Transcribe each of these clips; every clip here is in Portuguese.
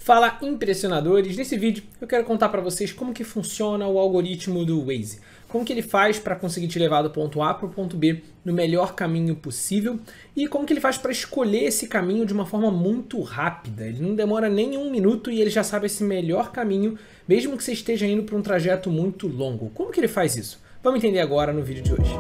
Fala, impressionadores! Nesse vídeo eu quero contar para vocês como que funciona o algoritmo do Waze. Como que ele faz para conseguir te levar do ponto A para o ponto B no melhor caminho possível e como que ele faz para escolher esse caminho de uma forma muito rápida. Ele não demora nem um minuto e ele já sabe esse melhor caminho, mesmo que você esteja indo para um trajeto muito longo. Como que ele faz isso? Vamos entender agora no vídeo de hoje.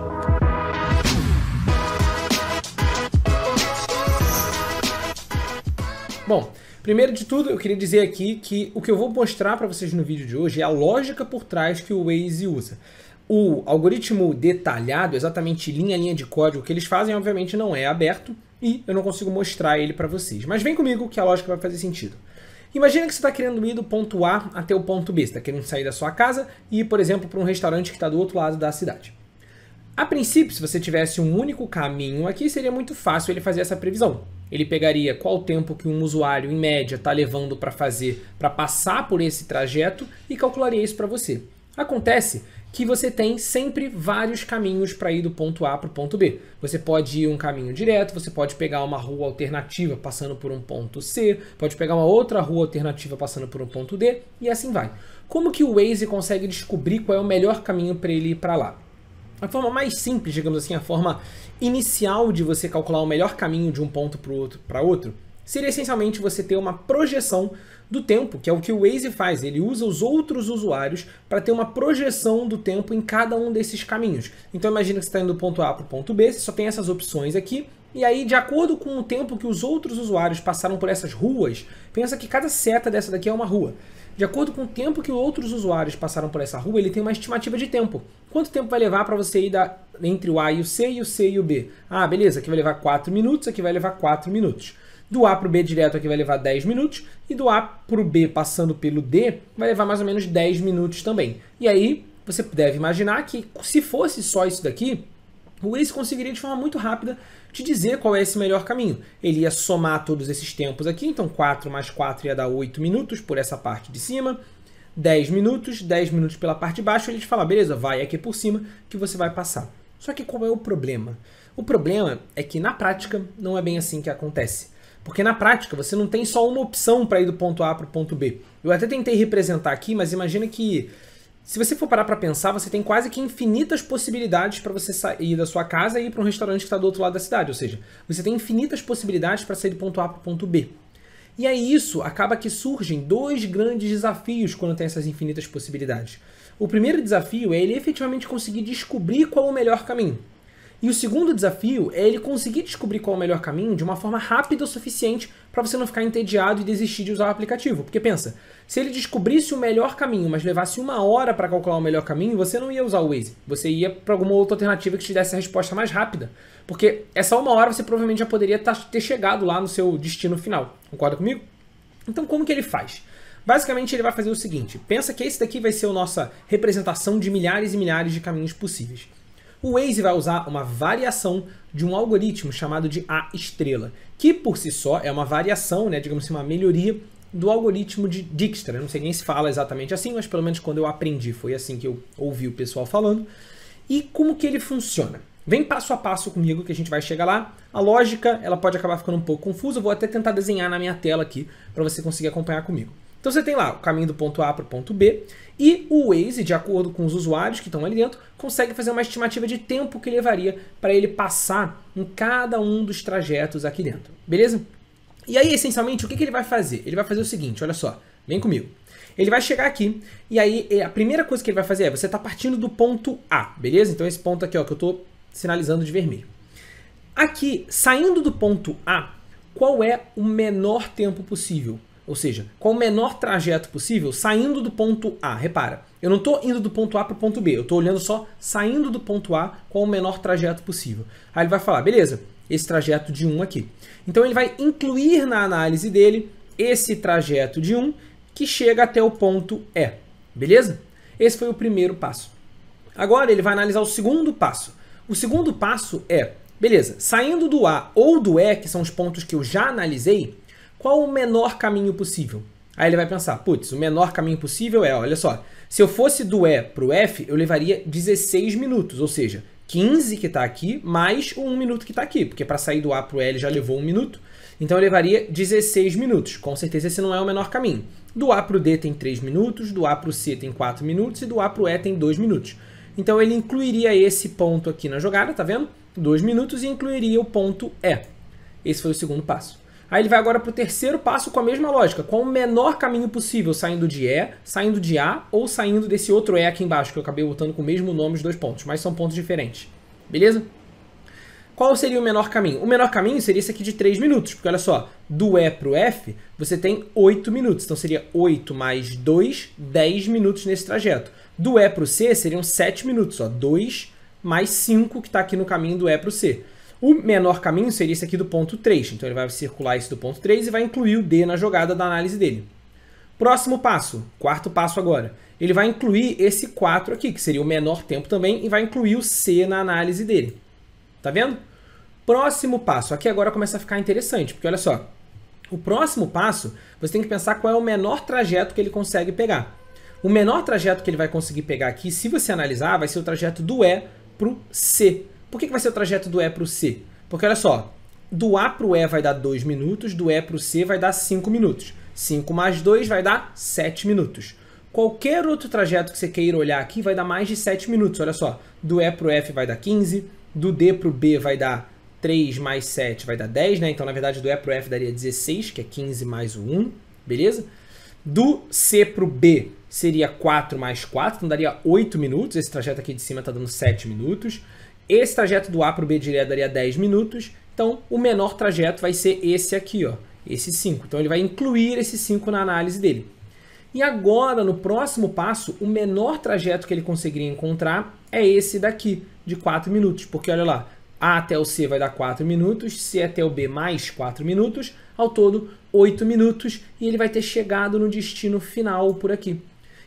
Bom, primeiro de tudo, eu queria dizer aqui que o que eu vou mostrar para vocês no vídeo de hoje é a lógica por trás que o Waze usa. O algoritmo detalhado, exatamente linha a linha de código que eles fazem, obviamente não é aberto e eu não consigo mostrar ele para vocês. Mas vem comigo que a lógica vai fazer sentido. Imagina que você está querendo ir do ponto A até o ponto B. Você está querendo sair da sua casa e ir, por exemplo, para um restaurante que está do outro lado da cidade. A princípio, se você tivesse um único caminho aqui, seria muito fácil ele fazer essa previsão. Ele pegaria qual o tempo que um usuário, em média, está levando para passar por esse trajeto e calcularia isso para você. Acontece que você tem sempre vários caminhos para ir do ponto A para o ponto B. Você pode ir um caminho direto, você pode pegar uma rua alternativa passando por um ponto C, pode pegar uma outra rua alternativa passando por um ponto D e assim vai. Como que o Waze consegue descobrir qual é o melhor caminho para ele ir para lá? A forma mais simples, digamos assim, a forma inicial de você calcular o melhor caminho de um ponto para outro, seria essencialmente você ter uma projeção do tempo, que é o que o Waze faz. Ele usa os outros usuários para ter uma projeção do tempo em cada um desses caminhos. Então imagina que você está indo do ponto A para o ponto B, você só tem essas opções aqui, e aí de acordo com o tempo que os outros usuários passaram por essas ruas, pensa que cada seta dessa daqui é uma rua. De acordo com o tempo que outros usuários passaram por essa rua, ele tem uma estimativa de tempo. Quanto tempo vai levar para você ir entre o A e o C e o B? Ah, beleza, aqui vai levar 4 minutos, aqui vai levar 4 minutos. Do A para o B direto aqui vai levar 10 minutos, e do A para o B passando pelo D vai levar mais ou menos 10 minutos também. E aí você deve imaginar que se fosse só isso daqui, o Waze conseguiria de forma muito rápida te dizer qual é esse melhor caminho. Ele ia somar todos esses tempos aqui, então 4 mais 4 ia dar 8 minutos por essa parte de cima, 10 minutos pela parte de baixo, ele te fala, beleza, vai aqui por cima que você vai passar. Só que qual é o problema? O problema é que na prática não é bem assim que acontece. Porque na prática você não tem só uma opção para ir do ponto A para o ponto B. Eu até tentei representar aqui, mas imagina que se você for parar para pensar, você tem quase que infinitas possibilidades para você sair da sua casa e ir para um restaurante que está do outro lado da cidade. Ou seja, você tem infinitas possibilidades para sair do ponto A para o ponto B. E aí isso acaba que surgem dois grandes desafios quando tem essas infinitas possibilidades. O primeiro desafio é ele efetivamente conseguir descobrir qual é o melhor caminho. E o segundo desafio é ele conseguir descobrir qual é o melhor caminho de uma forma rápida o suficiente para você não ficar entediado e desistir de usar o aplicativo. Porque pensa, se ele descobrisse o melhor caminho, mas levasse 1 hora para calcular o melhor caminho, você não ia usar o Waze. Você ia para alguma outra alternativa que te desse a resposta mais rápida. Porque essa 1 hora você provavelmente já poderia ter chegado lá no seu destino final. Concorda comigo? Então como que ele faz? Basicamente ele vai fazer o seguinte, pensa que esse daqui vai ser a nossa representação de milhares e milhares de caminhos possíveis. O Waze vai usar uma variação de um algoritmo chamado de A estrela, que por si só é uma variação, né, digamos assim, uma melhoria do algoritmo de Dijkstra. Eu não sei nem se fala exatamente assim, mas pelo menos quando eu aprendi foi assim que eu ouvi o pessoal falando. E como que ele funciona? Vem passo a passo comigo que a gente vai chegar lá. A lógica ela pode acabar ficando um pouco confusa, eu vou até tentar desenhar na minha tela aqui para você conseguir acompanhar comigo. Então você tem lá o caminho do ponto A para o ponto B e o Waze, de acordo com os usuários que estão ali dentro, consegue fazer uma estimativa de tempo que levaria para ele passar em cada um dos trajetos aqui dentro, beleza? E aí, essencialmente, o que ele vai fazer? Ele vai fazer o seguinte, olha só, vem comigo. Ele vai chegar aqui e aí a primeira coisa que ele vai fazer é, você está partindo do ponto A, beleza? Então esse ponto aqui ó, que eu estou sinalizando de vermelho. Aqui, saindo do ponto A, qual é o menor tempo possível? Ou seja, qual o menor trajeto possível saindo do ponto A? Repara, eu não estou indo do ponto A para o ponto B, eu estou olhando só saindo do ponto A, qual o menor trajeto possível. Aí ele vai falar, beleza, esse trajeto de 1 aqui. Então ele vai incluir na análise dele esse trajeto de 1 que chega até o ponto E, beleza? Esse foi o primeiro passo. Agora ele vai analisar o segundo passo. O segundo passo é, beleza, saindo do A ou do E, que são os pontos que eu já analisei, qual o menor caminho possível? Aí ele vai pensar, putz, o menor caminho possível é, olha só, se eu fosse do E para o F, eu levaria 16 minutos, ou seja, 15 que está aqui, mais o 1 minuto que está aqui, porque para sair do A para o E ele já levou 1 minuto, Então eu levaria 16 minutos. Com certeza esse não é o menor caminho. Do A para o D tem 3 minutos, do A para o C tem 4 minutos e do A para o E tem 2 minutos. Então ele incluiria esse ponto aqui na jogada, tá vendo? 2 minutos e incluiria o ponto E. Esse foi o segundo passo. Aí ele vai agora para o terceiro passo com a mesma lógica. Qual o menor caminho possível, saindo de E, saindo de A ou saindo desse outro E aqui embaixo, que eu acabei botando com o mesmo nome os dois pontos, mas são pontos diferentes. Beleza? Qual seria o menor caminho? O menor caminho seria esse aqui de 3 minutos, porque olha só, do E para o F, você tem 8 minutos. Então seria 8 mais 2, 10 minutos nesse trajeto. Do E para o C seriam 7 minutos, ó, 2 mais 5 que está aqui no caminho do E para o C. O menor caminho seria esse aqui do ponto 3. Então ele vai circular esse do ponto 3 e vai incluir o D na jogada da análise dele. Próximo passo, quarto passo agora. Ele vai incluir esse 4 aqui, que seria o menor tempo também, e vai incluir o C na análise dele. Tá vendo? Próximo passo. Aqui agora começa a ficar interessante, porque olha só. O próximo passo, você tem que pensar qual é o menor trajeto que ele consegue pegar. O menor trajeto que ele vai conseguir pegar aqui, se você analisar, vai ser o trajeto do E para o C. Por que vai ser o trajeto do E para o C? Porque olha só, do A para o E vai dar 2 minutos, do E para o C vai dar 5 minutos. 5 mais 2 vai dar 7 minutos. Qualquer outro trajeto que você queira olhar aqui vai dar mais de 7 minutos. Olha só, do E para o F vai dar 15, do D para o B vai dar 3 mais 7 vai dar 10, né? Então, na verdade, do E para o F daria 16, que é 15 mais o 1, beleza? Do C para o B seria 4 mais 4, então daria 8 minutos. Esse trajeto aqui de cima está dando 7 minutos. Esse trajeto do A para o B direto daria 10 minutos. Então, o menor trajeto vai ser esse aqui, ó, esse 5. Então, ele vai incluir esse 5 na análise dele. E agora, no próximo passo, o menor trajeto que ele conseguiria encontrar é esse daqui, de 4 minutos. Porque, olha lá, A até o C vai dar 4 minutos, C até o B mais 4 minutos, ao todo 8 minutos, e ele vai ter chegado no destino final por aqui.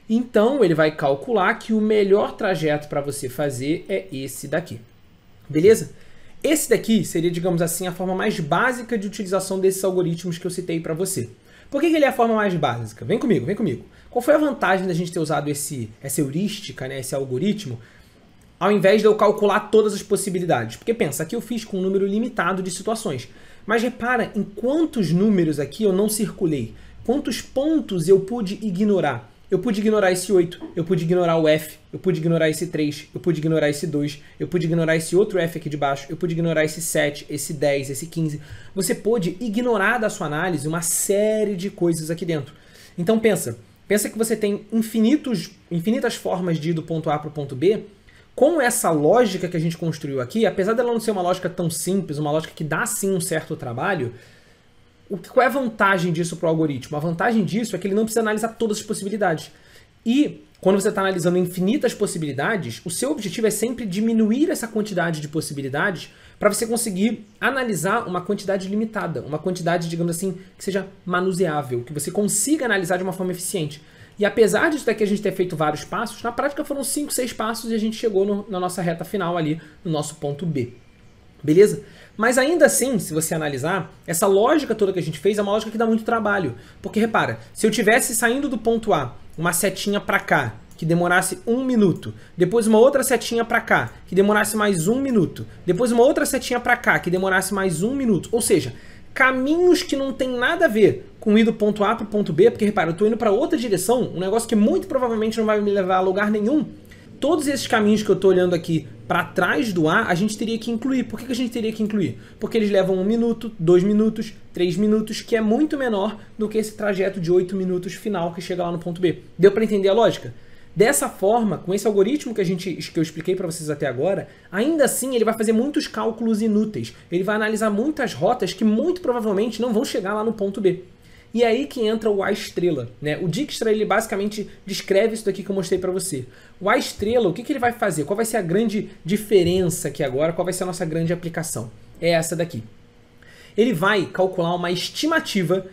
Então, ele vai calcular que o melhor trajeto para você fazer é esse daqui. Beleza? Esse daqui seria, digamos assim, a forma mais básica de utilização desses algoritmos que eu citei para você. Por que ele é a forma mais básica? Vem comigo, vem comigo. Qual foi a vantagem da gente ter usado essa heurística, né, esse algoritmo, ao invés de eu calcular todas as possibilidades? Porque pensa, aqui eu fiz com um número limitado de situações. Mas repara em quantos números aqui eu não circulei. Quantos pontos eu pude ignorar. Eu pude ignorar esse 8, eu pude ignorar o F, eu pude ignorar esse 3, eu pude ignorar esse 2, eu pude ignorar esse outro F aqui de baixo, eu pude ignorar esse 7, esse 10, esse 15. Você pôde ignorar da sua análise uma série de coisas aqui dentro. Então pensa que você tem infinitas formas de ir do ponto A para o ponto B. Com essa lógica que a gente construiu aqui, apesar dela não ser uma lógica tão simples, uma lógica que dá sim um certo trabalho, qual é a vantagem disso para o algoritmo? A vantagem disso é que ele não precisa analisar todas as possibilidades. E quando você está analisando infinitas possibilidades, o seu objetivo é sempre diminuir essa quantidade de possibilidades para você conseguir analisar uma quantidade limitada, uma quantidade, digamos assim, que seja manuseável, que você consiga analisar de uma forma eficiente. E apesar disso daqui a gente ter feito vários passos, na prática foram 5, 6 passos e a gente chegou na nossa reta final ali, no nosso ponto B. Beleza? Mas ainda assim, se você analisar, essa lógica toda que a gente fez é uma lógica que dá muito trabalho. Porque repara, se eu tivesse saindo do ponto A, uma setinha para cá, que demorasse 1 minuto, depois uma outra setinha para cá, que demorasse mais 1 minuto, depois uma outra setinha para cá, que demorasse mais 1 minuto, ou seja, caminhos que não tem nada a ver com ir do ponto A para o ponto B, porque repara, eu estou indo para outra direção, um negócio que muito provavelmente não vai me levar a lugar nenhum. Todos esses caminhos que eu estou olhando aqui para trás do A, a gente teria que incluir. Por que a gente teria que incluir? Porque eles levam 1 minuto, 2 minutos, 3 minutos, que é muito menor do que esse trajeto de 8 minutos final que chega lá no ponto B. Deu para entender a lógica? Dessa forma, com esse algoritmo que eu expliquei para vocês até agora, ainda assim ele vai fazer muitos cálculos inúteis. Ele vai analisar muitas rotas que muito provavelmente não vão chegar lá no ponto B. E é aí que entra o A estrela, né? O Dijkstra, ele basicamente descreve isso daqui que eu mostrei para você. O A estrela, o que ele vai fazer? Qual vai ser a grande diferença aqui agora? Qual vai ser a nossa grande aplicação? É essa daqui. Ele vai calcular uma estimativa,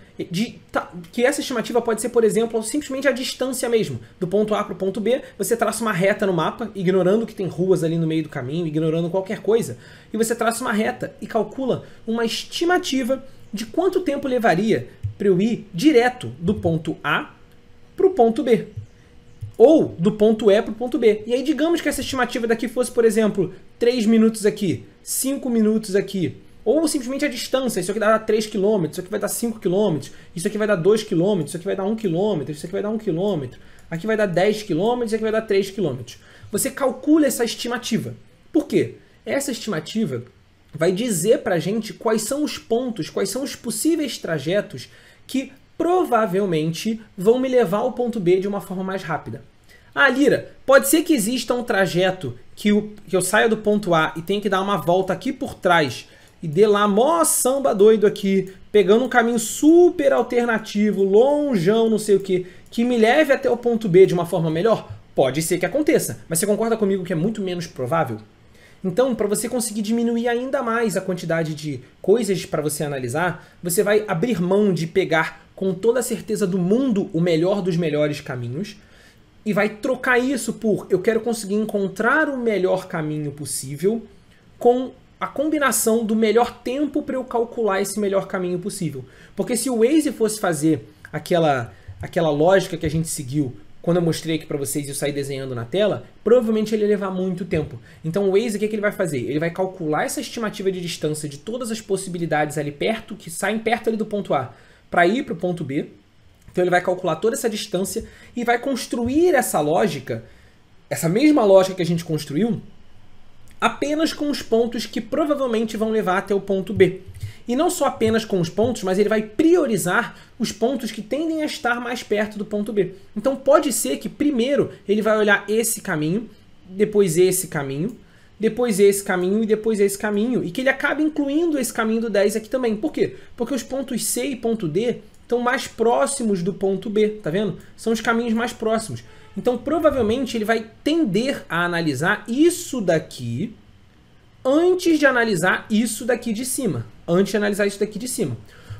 que essa estimativa pode ser, por exemplo, simplesmente a distância mesmo. Do ponto A para o ponto B, você traça uma reta no mapa, ignorando que tem ruas ali no meio do caminho, ignorando qualquer coisa, e você traça uma reta e calcula uma estimativa de quanto tempo levaria para eu ir direto do ponto A para o ponto B. Ou do ponto E para o ponto B. E aí, digamos que essa estimativa daqui fosse, por exemplo, 3 minutos aqui, 5 minutos aqui, Ou simplesmente a distância, isso aqui dá 3 km, isso aqui vai dar 5 km, isso aqui vai dar 2 km, isso aqui vai dar 1 km, isso aqui vai dar 1 km, aqui vai dar 10 km, isso aqui vai dar 3 km. Você calcula essa estimativa. Por quê? Essa estimativa vai dizer pra gente quais são os pontos, quais são os possíveis trajetos que provavelmente vão me levar ao ponto B de uma forma mais rápida. Ah, Lira, pode ser que exista um trajeto que eu saia do ponto A e tenha que dar uma volta aqui por trás e dê lá mó samba doido aqui, pegando um caminho super alternativo, longeão, não sei o que me leve até o ponto B de uma forma melhor? Pode ser que aconteça, mas você concorda comigo que é muito menos provável? Então, para você conseguir diminuir ainda mais a quantidade de coisas para você analisar, você vai abrir mão de pegar com toda a certeza do mundo o melhor dos melhores caminhos e vai trocar isso por eu quero conseguir encontrar o melhor caminho possível com a combinação do melhor tempo para eu calcular esse melhor caminho possível. Porque se o Waze fosse fazer aquela lógica que a gente seguiu quando eu mostrei aqui para vocês e eu saí desenhando na tela, provavelmente ele ia levar muito tempo. Então o Waze, o que ele vai fazer? Ele vai calcular essa estimativa de distância de todas as possibilidades ali perto, que saem perto ali do ponto A, para ir para o ponto B. Então ele vai calcular toda essa distância e vai construir essa lógica, essa mesma lógica que a gente construiu, apenas com os pontos que provavelmente vão levar até o ponto B. E não só apenas com os pontos, mas ele vai priorizar os pontos que tendem a estar mais perto do ponto B. Então pode ser que primeiro ele vai olhar esse caminho, depois esse caminho, depois esse caminho e depois esse caminho, e que ele acabe incluindo esse caminho do 10 aqui também. Por quê? Porque os pontos C e ponto D estão mais próximos do ponto B, tá vendo? São os caminhos mais próximos. Então, provavelmente, ele vai tender a analisar isso daqui antes de analisar isso daqui de cima. Antes de analisar isso daqui de cima.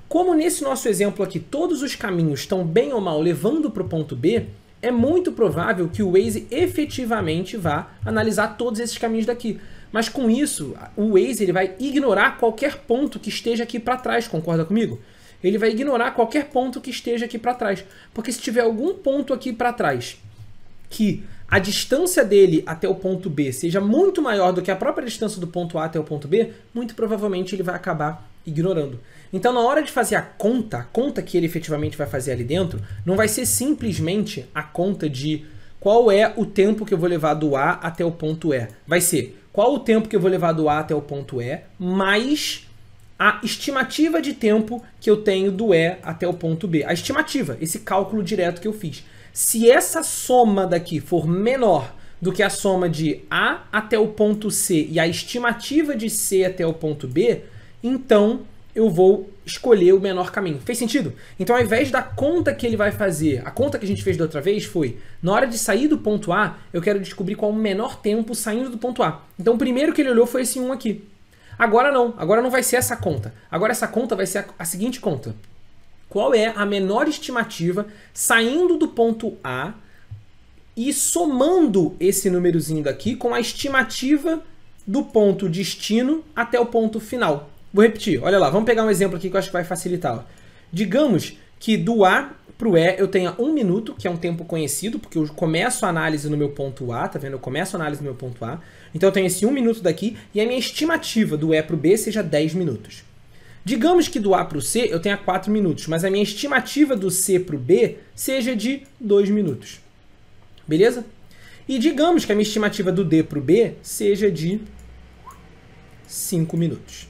Como nesse nosso exemplo aqui, todos os caminhos estão bem ou mal levando para o ponto B, é muito provável que o Waze efetivamente vá analisar todos esses caminhos daqui. Mas com isso, o Waze ele vai ignorar qualquer ponto que esteja aqui para trás, concorda comigo? Ele vai ignorar qualquer ponto que esteja aqui para trás. Porque se tiver algum ponto aqui para trás que a distância dele até o ponto B seja muito maior do que a própria distância do ponto A até o ponto B, muito provavelmente ele vai acabar ignorando. Então, na hora de fazer a conta que ele efetivamente vai fazer ali dentro, não vai ser simplesmente a conta de qual é o tempo que eu vou levar do A até o ponto E. Vai ser qual o tempo que eu vou levar do A até o ponto E, mais a estimativa de tempo que eu tenho do E até o ponto B. A estimativa, esse cálculo direto que eu fiz. Se essa soma daqui for menor do que a soma de A até o ponto C e a estimativa de C até o ponto B, então eu vou escolher o menor caminho. Fez sentido? Então, ao invés da conta que ele vai fazer, a conta que a gente fez da outra vez foi, na hora de sair do ponto A, eu quero descobrir qual é o menor tempo saindo do ponto A. Então, o primeiro que ele olhou foi esse 1 aqui. Agora não vai ser essa conta. Agora essa conta vai ser a seguinte conta. Qual é a menor estimativa saindo do ponto A e somando esse númerozinho daqui com a estimativa do ponto destino até o ponto final. Vou repetir, olha lá, vamos pegar um exemplo aqui que eu acho que vai facilitar. Ó. Digamos que do A para o E eu tenha 1 minuto, que é um tempo conhecido, porque eu começo a análise no meu ponto A, tá vendo? Eu começo a análise no meu ponto A. Então eu tenho esse 1 minuto daqui e a minha estimativa do E para o B seja 10 minutos. Digamos que do A para o C eu tenha 4 minutos, mas a minha estimativa do C para o B seja de 2 minutos. Beleza? E digamos que a minha estimativa do D para o B seja de 5 minutos.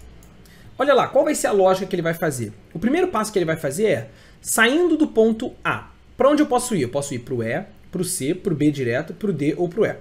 Olha lá, qual vai ser a lógica que ele vai fazer? O primeiro passo que ele vai fazer é, saindo do ponto A, para onde eu posso ir? Eu posso ir para o E, para o C, para o B direto, para o D ou para o E.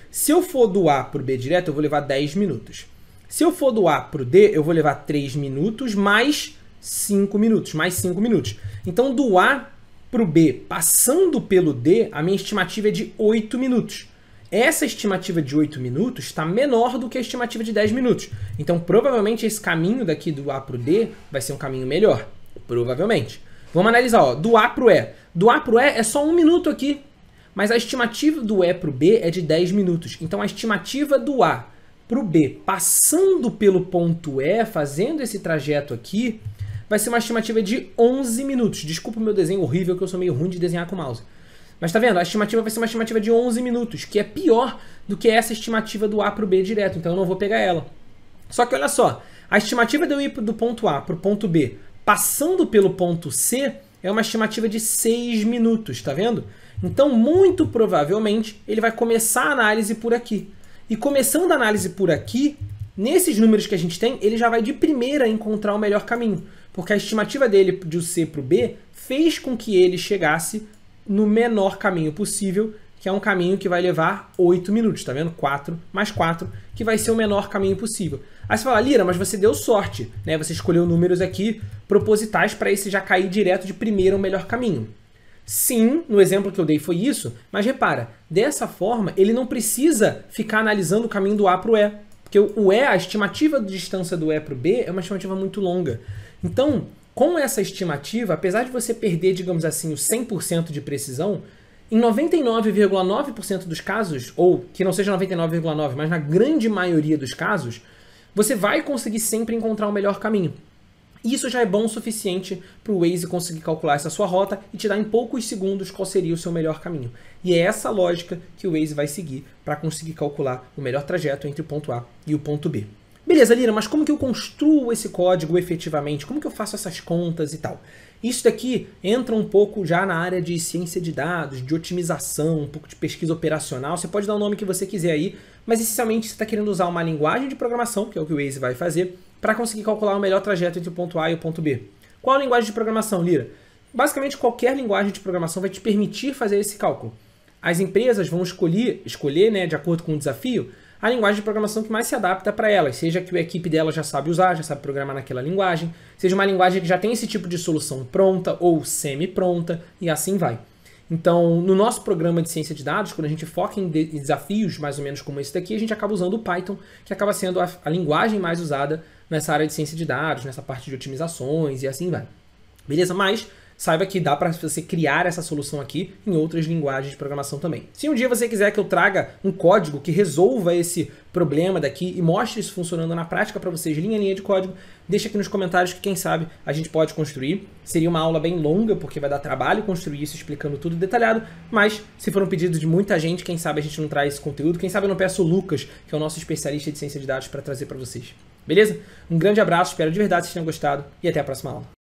Se eu for do A para o B direto, eu vou levar 10 minutos. Se eu for do A para o D, eu vou levar 3 minutos mais 5 minutos, mais 5 minutos. Então, do A para o B, passando pelo D, a minha estimativa é de 8 minutos. Essa estimativa de 8 minutos está menor do que a estimativa de 10 minutos. Então, provavelmente, esse caminho daqui do A para o D vai ser um caminho melhor. Provavelmente. Vamos analisar, ó, do A para o E. Do A para o E é só 1 minuto aqui. Mas a estimativa do E para o B é de 10 minutos. Então, a estimativa do A para o B, passando pelo ponto E, fazendo esse trajeto aqui, vai ser uma estimativa de 11 minutos. Desculpa o meu desenho horrível, que eu sou meio ruim de desenhar com o mouse. Mas tá vendo? A estimativa vai ser uma estimativa de 11 minutos, que é pior do que essa estimativa do A para o B direto. Então eu não vou pegar ela. Só que olha só, A estimativa de eu ir do ponto A para o ponto B, passando pelo ponto C, é uma estimativa de 6 minutos, tá vendo? Então, muito provavelmente, ele vai começar a análise por aqui. E começando a análise por aqui, nesses números que a gente tem, ele já vai de primeira encontrar o melhor caminho. Porque a estimativa dele do C para o B fez com que ele chegasse no menor caminho possível, que é um caminho que vai levar 8 minutos, tá vendo? 4 mais 4, que vai ser o menor caminho possível. Aí você fala, Lira, mas você deu sorte, né? Você escolheu números aqui propositais para esse já cair direto de primeira o melhor caminho. Sim, no exemplo que eu dei foi isso, mas repara, dessa forma ele não precisa ficar analisando o caminho do A para o E, porque o E, a estimativa de distância do E para o B é uma estimativa muito longa. Então, com essa estimativa, apesar de você perder, digamos assim, o 100% de precisão, em 99,9% dos casos, ou que não seja 99,9%, mas na grande maioria dos casos, você vai conseguir sempre encontrar o melhor caminho. Isso já é bom o suficiente para o Waze conseguir calcular essa sua rota e te dar em poucos segundos qual seria o seu melhor caminho. E é essa lógica que o Waze vai seguir para conseguir calcular o melhor trajeto entre o ponto A e o ponto B. Beleza, Lira, mas como que eu construo esse código efetivamente? Como que eu faço essas contas e tal? Isso daqui entra um pouco já na área de ciência de dados, de otimização, um pouco de pesquisa operacional. Você pode dar o nome que você quiser aí, mas essencialmente você está querendo usar uma linguagem de programação, que é o que o Waze vai fazer, para conseguir calcular o melhor trajeto entre o ponto A e o ponto B. Qual a linguagem de programação, Lira? Basicamente, qualquer linguagem de programação vai te permitir fazer esse cálculo. As empresas vão escolher, né, de acordo com o desafio, a linguagem de programação que mais se adapta para elas, seja que a equipe dela já sabe usar, já sabe programar naquela linguagem, seja uma linguagem que já tem esse tipo de solução pronta ou semi-pronta, e assim vai. Então, no nosso programa de ciência de dados, quando a gente foca em desafios mais ou menos como esse daqui, a gente acaba usando o Python, que acaba sendo a linguagem mais usada nessa área de ciência de dados, nessa parte de otimizações e assim vai. Beleza? Mas saiba que dá para você criar essa solução aqui em outras linguagens de programação também. Se um dia você quiser que eu traga um código que resolva esse problema daqui e mostre isso funcionando na prática para vocês, linha a linha de código, deixa aqui nos comentários que quem sabe a gente pode construir. Seria uma aula bem longa, porque vai dar trabalho construir isso explicando tudo detalhado, mas se for um pedido de muita gente, quem sabe a gente não traz esse conteúdo, quem sabe eu não peço o Lucas, que é o nosso especialista de ciência de dados, para trazer para vocês. Beleza? Um grande abraço, espero de verdade que vocês tenham gostado e até a próxima aula.